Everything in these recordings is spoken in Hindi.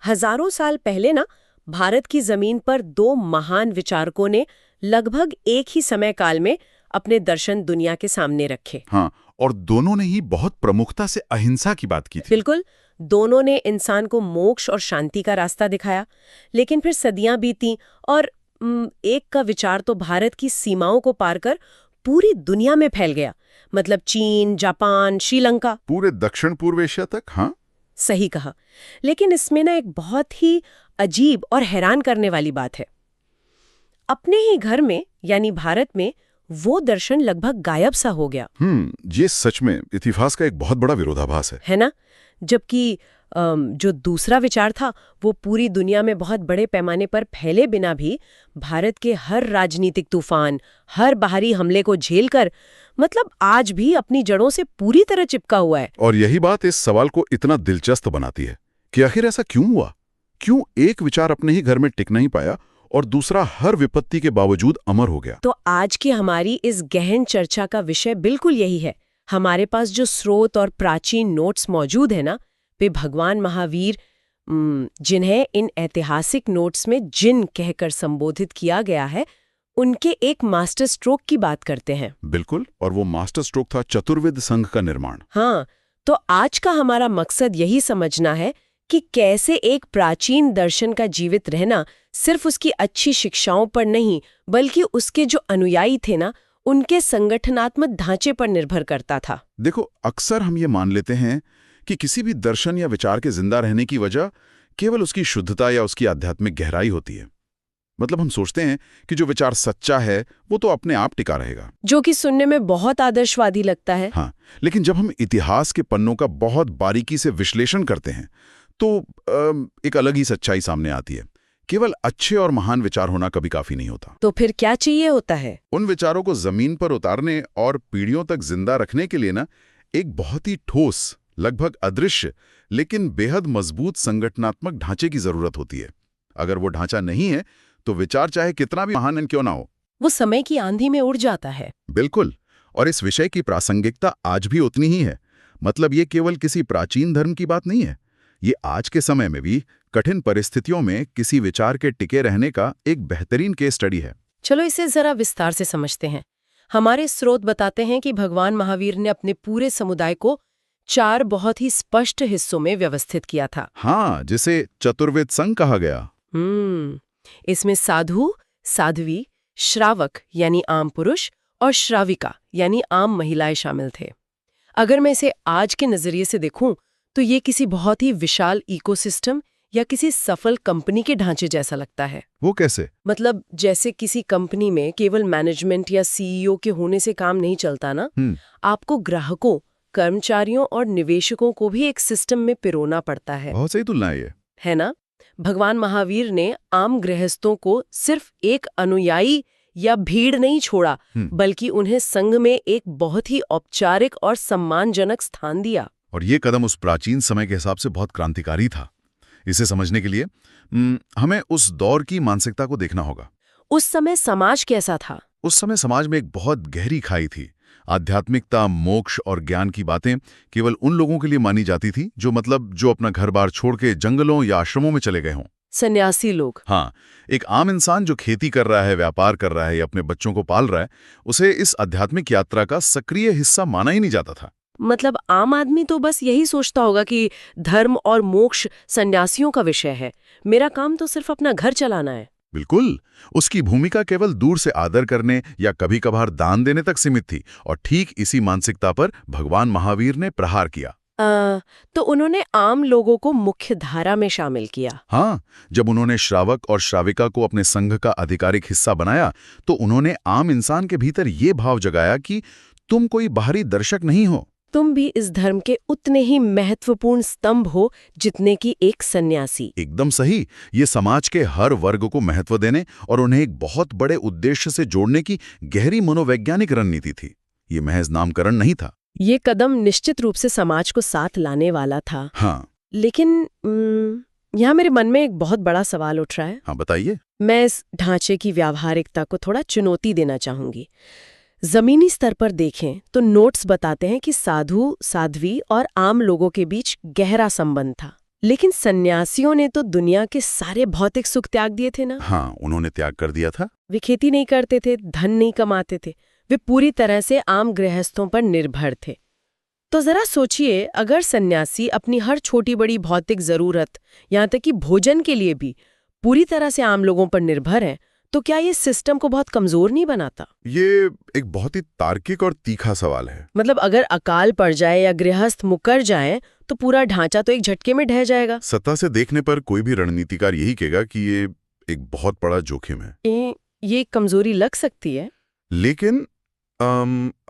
हजारों साल पहले ना भारत की जमीन पर दो महान विचारकों ने लगभग एक ही समय काल में अपने दर्शन दुनिया के सामने रखे। हाँ, और दोनों ने ही बहुत प्रमुखता से अहिंसा की बात की थी। बिल्कुल, दोनों ने इंसान को मोक्ष और शांति का रास्ता दिखाया। लेकिन फिर सदियां बीती और एक का विचार तो भारत की सीमाओं को पार कर पूरी दुनिया में फैल गया। मतलब चीन, जापान, श्रीलंका, पूरे दक्षिण पूर्व एशिया तक। हाँ, सही कहा। लेकिन इसमें ना एक बहुत ही अजीब और हैरान करने वाली बात है। अपने ही घर में यानी भारत में वो दर्शन लगभग गायब सा हो गया। ये सच में इतिहास का एक बहुत बड़ा विरोधाभास है ना? जबकि जो दूसरा विचार था वो पूरी दुनिया में बहुत बड़े पैमाने पर फैले बिना भी भारत के हर राजनीतिक तूफान, हर बाहरी हमले को झेलकर मतलब आज भी अपनी जड़ों से पूरी तरह चिपका हुआ है। और यही बात इस सवाल को इतना दिलचस्प बनाती है कि आखिर ऐसा क्यों हुआ? क्यों एक विचार अपने ही घर में टिक नहीं पाया और दूसरा हर विपत्ति के बावजूद अमर हो गया? तो आज की हमारी इस गहन चर्चा का विषय बिल्कुल यही है। हमारे पास जो स्रोत और प्राचीन नोट्स मौजूद है ना, वे भगवान महावीर, जिन्हें इन ऐतिहासिक नोट्स में जिन कहकर संबोधित किया गया है, उनके एक मास्टर स्ट्रोक की बात करते हैं। बिल्कुल, और वो मास्टर स्ट्रोक था चतुर्वेद संघ का निर्माण। हाँ, तो आज का हमारा मकसद यही समझना है कि कैसे एक प्राचीन दर्शन का जीवित रहना सिर्फ उसकी अच्छी शिक्षाओं पर नहीं, बल्कि उसके जो अनुयायी थे ना, उनके संगठनात्मक ढांचे पर निर्भर करता था। देखो, अक्सर हम ये मान लेते हैं कि किसी भी दर्शन या विचार के जिंदा रहने की वजह केवल उसकी शुद्धता या उसकी आध्यात्मिक गहराई होती है। मतलब हम सोचते हैं कि जो विचार सच्चा है वो तो अपने आप टिका रहेगा, जो कि सुनने में बहुत आदर्शवादी लगता है। हाँ, लेकिन जब हम इतिहास के पन्नों का बहुत बारीकी से विश्लेषण करते हैं तो एक अलग ही सच्चाई सामने आती है। केवल अच्छे और महान विचार होना कभी काफी नहीं होता। तो फिर क्या चाहिए होता है? उन विचारों को जमीन पर उतारने और पीढ़ियों तक जिंदा रखने के लिए ना एक बहुत ही ठोस, लगभग अदृश्य लेकिन बेहद मजबूत संगठनात्मक ढांचे की जरूरत होती है। अगर वो ढांचा नहीं है तो विचार चाहे कितना भी महान क्यों ना हो, वो समय की आंधी में उड़ जाता है। बिल्कुल, और इस विषय की प्रासंगिकता आज भी उतनी ही है। मतलब ये केवल किसी प्राचीन धर्म की बात नहीं है, ये आज के समय में भी कठिन परिस्थितियों में किसी विचार के टिके रहने का एक बेहतरीन केस स्टडी है। चलो इसे जरा विस्तार से समझते हैं। हमारे स्रोत बताते हैं कि भगवान महावीर ने अपने पूरे समुदाय को 4 बहुत ही स्पष्ट हिस्सों में व्यवस्थित किया था। हाँ, जिसे चतुर्वेद संघ कहा गया। इसमें साधु, साध्वी, श्रावक यानी आम पुरुष और श्राविका यानी आम महिलाएं शामिल थे। अगर मैं इसे आज के नजरिए से देखूं तो ये किसी बहुत ही विशाल इकोसिस्टम या किसी सफल कंपनी के ढांचे जैसा लगता है। वो कैसे? मतलब जैसे किसी कंपनी में केवल मैनेजमेंट या सीईओ के होने से काम नहीं चलता ना, आपको ग्राहकों, कर्मचारियों और निवेशकों को भी एक सिस्टम में पिरोना पड़ता है। बहुत सही तुलना है ना? भगवान महावीर ने आम गृहस्थों को सिर्फ एक अनुयायी या भीड़ नहीं छोड़ा, बल्कि उन्हें संघ में एक बहुत ही औपचारिक और सम्मानजनक स्थान दिया। और ये कदम उस प्राचीन समय के हिसाब से बहुत क्रांतिकारी था। इसे समझने के लिए हमें उस दौर की मानसिकता को देखना होगा। उस समय समाज कैसा था? उस समय समाज में एक बहुत गहरी खाई थी। आध्यात्मिकता, मोक्ष और ज्ञान की बातें केवल उन लोगों के लिए मानी जाती थी जो अपना घर बार छोड़ के जंगलों या आश्रमों में चले गए हों। सन्यासी लोग। हाँ, एक आम इंसान जो खेती कर रहा है, व्यापार कर रहा है या अपने बच्चों को पाल रहा है, उसे इस आध्यात्मिक यात्रा का सक्रिय हिस्सा माना ही नहीं जाता था। मतलब आम आदमी तो बस यही सोचता होगा कि धर्म और मोक्ष सन्यासियों का विषय है, मेरा काम तो सिर्फ अपना घर चलाना है। बिल्कुल, उसकी भूमिका केवल दूर से आदर करने या कभी कभार दान देने तक सीमित थी। और ठीक इसी मानसिकता पर भगवान महावीर ने प्रहार किया। तो उन्होंने आम लोगों को मुख्य धारा में शामिल किया। हाँ, जब उन्होंने श्रावक और श्राविका को अपने संघ का आधिकारिक हिस्सा बनाया तो उन्होंने आम इंसान के भीतर ये भाव जगाया कि तुम कोई बाहरी दर्शक नहीं हो, तुम भी इस धर्म के उतने ही महत्वपूर्ण स्तंभ हो जितने की एक सन्यासी। एकदम सही। ये समाज के हर वर्ग को महत्व देने और उन्हें एक बहुत बड़े उद्देश्य से जोड़ने की गहरी मनोवैज्ञानिक रणनीति थी। ये महज नामकरण नहीं था। ये कदम निश्चित रूप से समाज को साथ लाने वाला था। हाँ, लेकिन यहाँ मेरे मन में एक बहुत बड़ा सवाल उठ रहा है। हाँ, बताइए। मैं इस ढांचे की व्यावहारिकता को थोड़ा चुनौती देना चाहूंगी। जमीनी स्तर पर देखें तो नोट्स बताते हैं कि साधु, साध्वी और आम लोगों के बीच गहरा संबंध था। लेकिन सन्यासियों ने तो दुनिया के सारे भौतिक सुख त्याग दिए थे ना। हाँ, उन्होंने त्याग कर दिया था। वे खेती नहीं करते थे, धन नहीं कमाते थे, वे पूरी तरह से आम गृहस्थों पर निर्भर थे। तो जरा सोचिए, अगर सन्यासी अपनी हर छोटी बड़ी भौतिक जरूरत, यहाँ तक कि भोजन के लिए भी पूरी तरह से आम लोगों पर निर्भर हैं, तो क्या ये सिस्टम को बहुत कमजोर नहीं बनाता? ये एक बहुत ही तार्किक और तीखा सवाल है। मतलब अगर अकाल पड़ जाए या गृहस्थ मुकर जाए तो पूरा ढांचा तो एक झटके में ढह जाएगा। सत्ता से देखने पर कोई भी रणनीतिकार यही कहेगा कि ये एक बहुत बड़ा जोखिम है। ये एक कमजोरी लग सकती है। लेकिन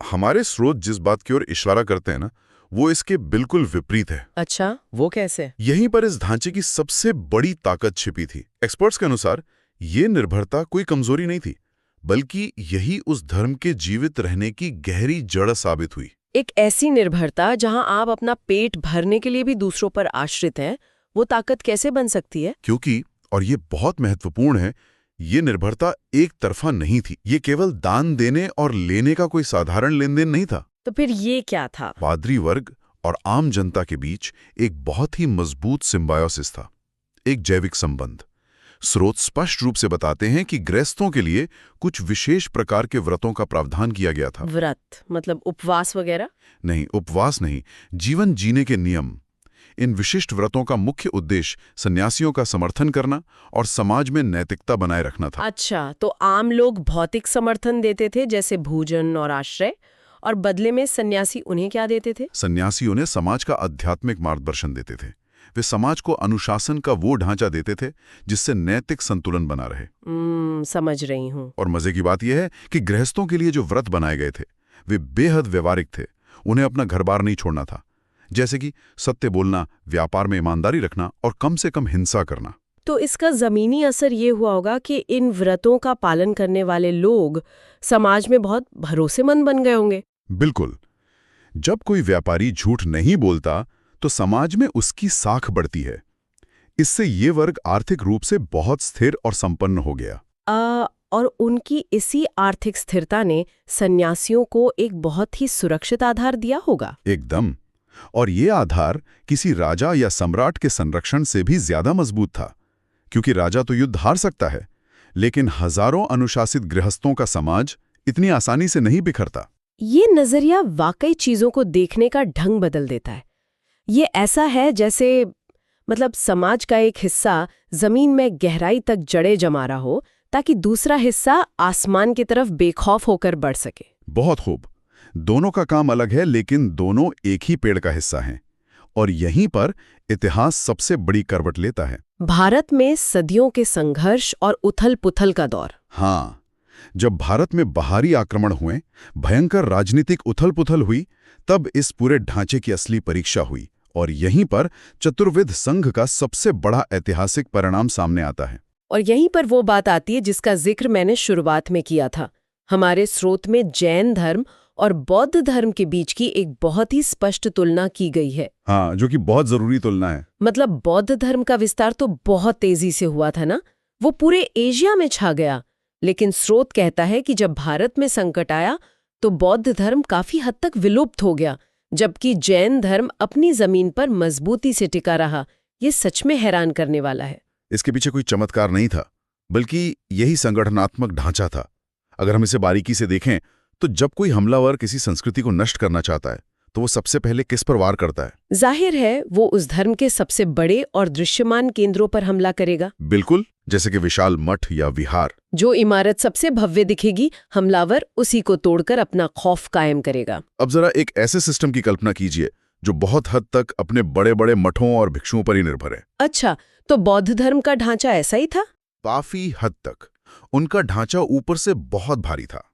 हमारे स्रोत जिस बात की ओर इशारा करते हैं ना, वो इसके बिल्कुल विपरीत है। अच्छा, वो कैसे? यहीं पर इस ढांचे की सबसे बड़ी ताकत छिपी थी। एक्सपर्ट्स के अनुसार ये निर्भरता कोई कमजोरी नहीं थी, बल्कि यही उस धर्म के जीवित रहने की गहरी जड़ साबित हुई। एक ऐसी निर्भरता जहां आप अपना पेट भरने के लिए भी दूसरों पर आश्रित हैं, वो ताकत कैसे बन सकती है? क्योंकि, और ये बहुत महत्वपूर्ण है, ये निर्भरता एक तरफा नहीं थी। ये केवल दान देने और लेने का कोई साधारण लेन देन नहीं था। तो फिर ये क्या था? पादरी वर्ग और आम जनता के बीच एक बहुत ही मजबूत सिम्बायोसिस था, एक जैविक संबंध। स्रोत स्पष्ट रूप से बताते हैं कि गृहस्थों के लिए कुछ विशेष प्रकार के व्रतों का प्रावधान किया गया था। व्रत मतलब उपवास वगैरह? नहीं, उपवास नहीं, जीवन जीने के नियम। इन विशिष्ट व्रतों का मुख्य उद्देश्य सन्यासियों का समर्थन करना और समाज में नैतिकता बनाए रखना था। अच्छा, तो आम लोग भौतिक समर्थन देते थे जैसे भोजन और आश्रय, और बदले में सन्यासी उन्हें क्या देते थे? सन्यासी उन्हें समाज का आध्यात्मिक मार्गदर्शन देते थे। वे समाज को अनुशासन का वो ढांचा देते थे जिससे नैतिक संतुलन बना रहे। समझ रही हूँ। और मजे की बात यह है कि गृहस्थों के लिए जो व्रत बनाए गए थे वे बेहद व्यवहारिक थे। उन्हें अपना घर बार नहीं छोड़ना था, जैसे कि सत्य बोलना, व्यापार में ईमानदारी रखना और कम से कम हिंसा करना। तो इसका जमीनी असर ये हुआ होगा कि इन व्रतों का पालन करने वाले लोग समाज में बहुत भरोसेमंद बन गए होंगे। बिल्कुल। जब कोई व्यापारी झूठ नहीं बोलता तो समाज में उसकी साख बढ़ती है। इससे ये वर्ग आर्थिक रूप से बहुत स्थिर और संपन्न हो गया। और उनकी इसी आर्थिक स्थिरता ने सन्यासियों को एक बहुत ही सुरक्षित आधार दिया होगा। एकदम। और ये आधार किसी राजा या सम्राट के संरक्षण से भी ज्यादा मजबूत था, क्योंकि राजा तो युद्ध हार सकता है, लेकिन हजारों अनुशासित गृहस्थों का समाज इतनी आसानी से नहीं बिखरता। ये नजरिया वाकई चीजों को देखने का ढंग बदल देता है। ये ऐसा है जैसे मतलब समाज का एक हिस्सा जमीन में गहराई तक जड़ें जमा रहा हो ताकि दूसरा हिस्सा आसमान की तरफ बेखौफ होकर बढ़ सके। बहुत खूब। दोनों का काम अलग है, लेकिन दोनों एक ही पेड़ का हिस्सा हैं। और यहीं पर इतिहास सबसे बड़ी करवट लेता है। भारत में सदियों के संघर्ष और उथल-पुथल का दौर। हाँ, जब भारत में बाहरी आक्रमण हुए, भयंकर राजनीतिक उथल-पुथल हुई, तब इस पूरे ढांचे की असली परीक्षा हुई। और यहीं पर चतुर्विध संघ का सबसे बड़ा ऐतिहासिक परिणाम सामने आता है। और यहीं पर वो बात आती है जिसका जिक्र मैंने शुरुआत में किया था। हमारे स्रोत में जैन धर्म और बौद्ध धर्म के बीच की एक बहुत ही स्पष्ट तुलना की गई है। हाँ, जो कि बहुत जरूरी तुलना है। मतलब बौद्ध धर्म का विस्तार तो बहुत तेजी से हुआ था ना, वो पूरे एशिया में छा गया। लेकिन स्रोत कहता है कि जब भारत में संकट आया तो बौद्ध धर्म काफी हद तक विलुप्त हो गया, जबकि जैन धर्म अपनी जमीन पर मजबूती से टिका रहा। ये सच में हैरान करने वाला है। इसके पीछे कोई चमत्कार नहीं था, बल्कि यही संगठनात्मक ढांचा था। अगर हम इसे बारीकी से देखें तो जब कोई हमलावर किसी संस्कृति को नष्ट करना चाहता है तो वो सबसे पहले किस पर वार करता है? जाहिर है वो उस धर्म के सबसे बड़े और दृश्यमान केंद्रों पर हमला करेगा। बिल्कुल, जैसे कि विशाल मठ या विहार। जो इमारत सबसे भव्य दिखेगी, हमलावर उसी को तोड़कर अपना खौफ कायम करेगा। अब जरा एक ऐसे सिस्टम की कल्पना कीजिए जो बहुत हद तक अपने बड़े बड़े मठों और भिक्षुओं पर ही निर्भर है। अच्छा, तो बौद्ध धर्म का ढांचा ऐसा ही था? काफी हद तक। उनका ढांचा ऊपर से बहुत भारी था।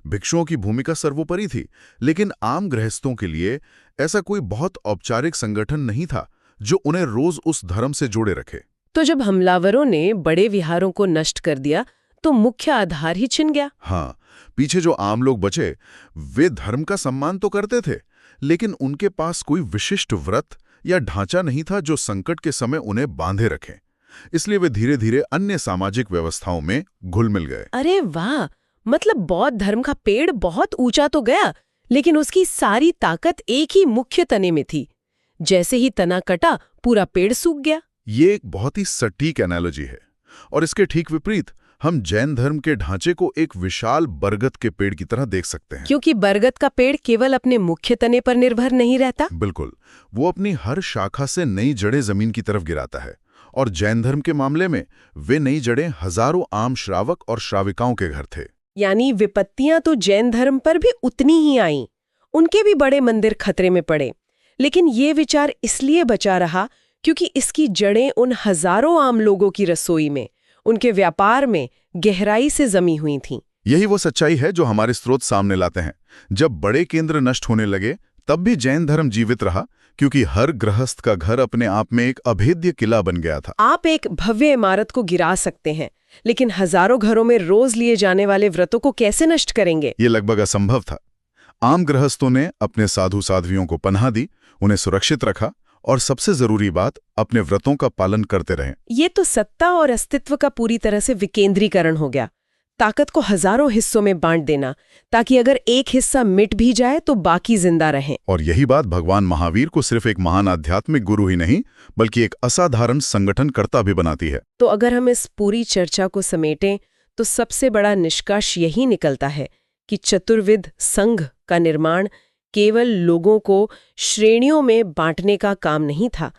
भिक्षुओं की भूमिका सर्वोपरि थी, लेकिन आम गृहस्थों के लिए ऐसा कोई बहुत औपचारिक संगठन नहीं था जो उन्हें रोज उस धर्म से जोड़े रखे। तो जब हमलावरों ने बड़े विहारों को नष्ट कर दिया तो मुख्य आधार ही छिन गया। हाँ, पीछे जो आम लोग बचे वे धर्म का सम्मान तो करते थे, लेकिन उनके पास कोई विशिष्ट व्रत या ढांचा नहीं था जो संकट के समय उन्हें बांधे रखे। इसलिए वे धीरे धीरे अन्य सामाजिक व्यवस्थाओं में घुल मिल गए। अरे वाह, मतलब बौद्ध धर्म का पेड़ बहुत ऊंचा तो गया, लेकिन उसकी सारी ताकत एक ही मुख्य तने में थी। जैसे ही तना कटा पूरा पेड़ सूख गया। ये एक बहुत ही सटीक एनालॉजी है। और इसके ठीक विपरीत हम जैन धर्म के ढांचे को एक विशाल बरगद के पेड़ की तरह देख सकते हैं। क्योंकि बरगद का पेड़ केवल अपने मुख्य तने पर निर्भर नहीं रहता। बिल्कुल, वो अपनी हर शाखा से नई जड़ें जमीन की तरफ गिराता है। और जैन धर्म के मामले में वे नई जड़ें हजारों आम श्रावक और श्राविकाओं के घर थे। यानी विपत्तियां तो जैन धर्म पर भी उतनी ही आईं। उनके भी बड़े मंदिर खतरे में पड़े, लेकिन ये विचार इसलिए बचा रहा क्योंकि इसकी जड़ें उन हजारों आम लोगों की रसोई में, उनके व्यापार में गहराई से जमी हुई थीं। यही वो सच्चाई है जो हमारे स्रोत सामने लाते हैं। जब बड़े केंद्र नष्ट होने लगे तब भी जैन धर्म जीवित रहा, क्योंकि हर गृहस्थ का घर अपने आप में एक अभेद्य किला बन गया था। आप एक भव्य इमारत को गिरा सकते हैं, लेकिन हजारों घरों में रोज लिए जाने वाले व्रतों को कैसे नष्ट करेंगे? ये लगभग असंभव था। आम गृहस्थों ने अपने साधु साध्वियों को पनाह दी, उन्हें सुरक्षित रखा और सबसे जरूरी बात, अपने व्रतों का पालन करते रहे। ये तो सत्ता और अस्तित्व का पूरी तरह से विकेंद्रीकरण हो गया। ताकत को हजारों हिस्सों में बांट देना, ताकि अगर एक हिस्सा मिट भी जाए तो बाकी जिंदा रहें। और यही बात भगवान महावीर को सिर्फ एक महान आध्यात्मिक गुरु ही नहीं, बल्कि एक असाधारण संगठनकर्ता भी बनाती है। तो अगर हम इस पूरी चर्चा को समेटें तो सबसे बड़ा निष्कर्ष यही निकलता है कि चतुर्विध संघ का निर्माण केवल लोगों को श्रेणियों में बांटने का काम नहीं था।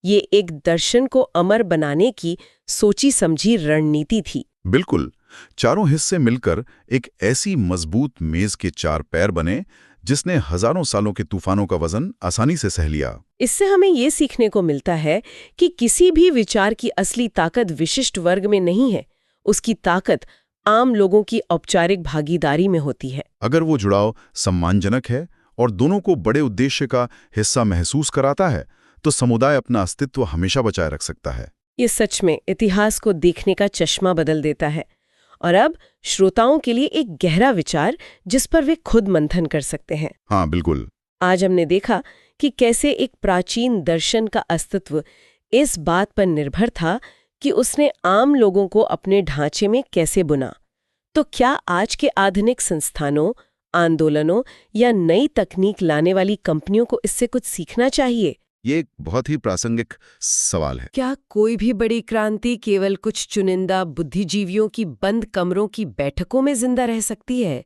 ये एक दर्शन को अमर बनाने की सोची समझी रणनीति थी। बिल्कुल, चारों हिस्से मिलकर एक ऐसी मजबूत मेज के चार पैर बने जिसने हजारों सालों के तूफानों का वजन आसानी से सह लिया। इससे हमें ये सीखने को मिलता है कि किसी भी विचार की असली ताकत विशिष्ट वर्ग में नहीं है, उसकी ताकत आम लोगों की औपचारिक भागीदारी में होती है। अगर वो जुड़ाव सम्मानजनक है और दोनों को बड़े उद्देश्य का हिस्सा महसूस कराता है, तो समुदाय अपना अस्तित्व हमेशा बचाए रख सकता है। ये सच में इतिहास को देखने का चश्मा बदल देता है। और अब श्रोताओं के लिए एक गहरा विचार जिस पर वे खुद मंथन कर सकते हैं। हाँ, बिल्कुल। आज हमने देखा कि कैसे एक प्राचीन दर्शन का अस्तित्व इस बात पर निर्भर था कि उसने आम लोगों को अपने ढांचे में कैसे बुना। तो क्या आज के आधुनिक संस्थानों, आंदोलनों या नई तकनीक लाने वाली कंपनियों को इससे कुछ सीखना चाहिए? ये एक बहुत ही प्रासंगिक सवाल है। क्या कोई भी बड़ी क्रांति केवल कुछ चुनिंदा बुद्धिजीवियों की बंद कमरों की बैठकों में जिंदा रह सकती है,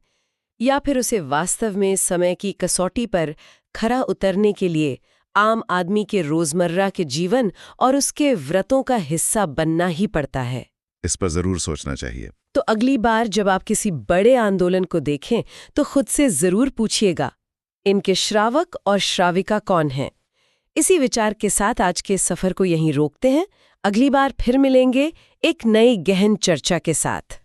या फिर उसे वास्तव में समय की कसौटी पर खरा उतरने के लिए आम आदमी के रोजमर्रा के जीवन और उसके व्रतों का हिस्सा बनना ही पड़ता है? इस पर जरूर सोचना चाहिए। तो अगली बार जब आप किसी बड़े आंदोलन को देखें तो खुद से जरूर पूछिएगा, इनके श्रावक और श्राविका कौन हैं? इसी विचार के साथ आज के सफर को यहीं रोकते हैं। अगली बार फिर मिलेंगे एक नई गहन चर्चा के साथ।